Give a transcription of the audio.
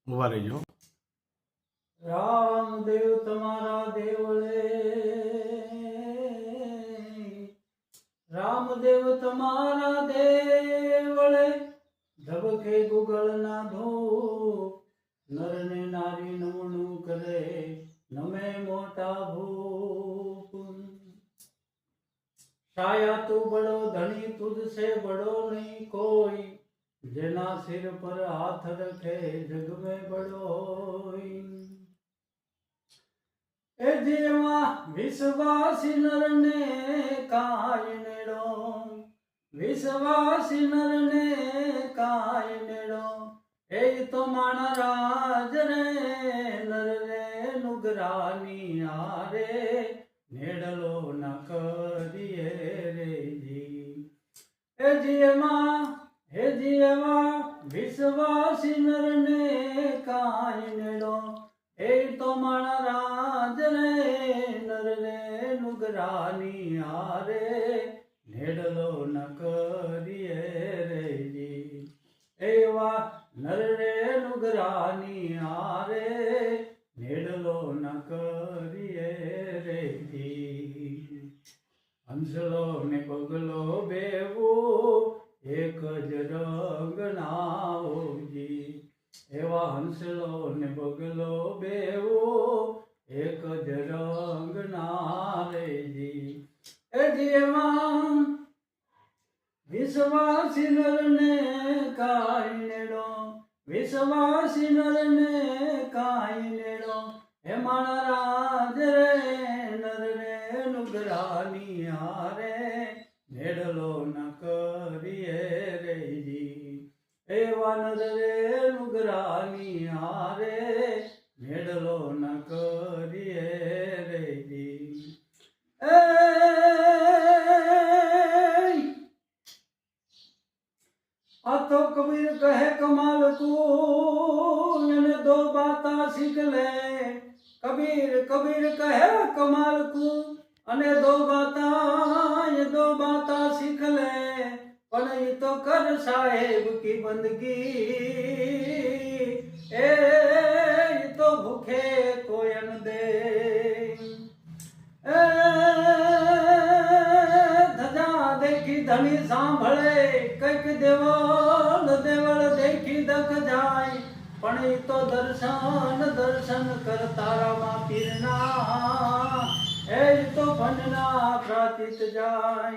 ઉભા રહીજો। રામદેવ તમારા દેવળે, રામદેવ તમારા દેવળે, ધબકે ગુગળ ના ધૂપ, નર ને નારી નમણું કરે, નમે મોટા ભૂપ। छाया तू बड़ो धनी तुझसे बड़ो नहीं कोई, जेना सिर पर हाथ रखे जग में बड़ो होई। ए जीवा विश्वासी नर ने काय नेड़ो, विश्वासी नर ने काय नेड़ो, ए तो माना राज रे नर रे नुगरानी आरे, नेड़लो न करिए रे जी। हे जीवा विश्वासी नर ने काय नेड़ो, ए तो माना राज रे नर रे नुगरानी आरे, नेड़लो न करिए रे जी। एवा नर रे नुगरानी आरे, नेड़लो न करिए रे जी। हंसलो ने बगलो बेवो एक ज रंग नाओ जी। एवा हंसलो ने बगलो बेवो एक ज रंग नारे जी। ए जीवा विश्वासी नर ने काय नेड़ो, विश्वासी नर ने काय नेड़ो, हे माना राज रे नर रे नुगरानी आरे, नेड़लो न करिए रे जी। एवा नर रे नुगरानी आरे, नेड़लो न करिए रे जी। आ तो कबीर कहे कमाल को ने दो बाता सीख ले। कबीर कहे कमाल को अने दो बाता सीख ले, पण ये तो कर साहेब की बंदगी, ए तो भूखे कोयन दे। धजा देखी धनी सांभळे, कैक देवल देखी दख जाय, पण ये तो दर्शन करता रामा पीरना, ए तो बनना प्राचित जाय।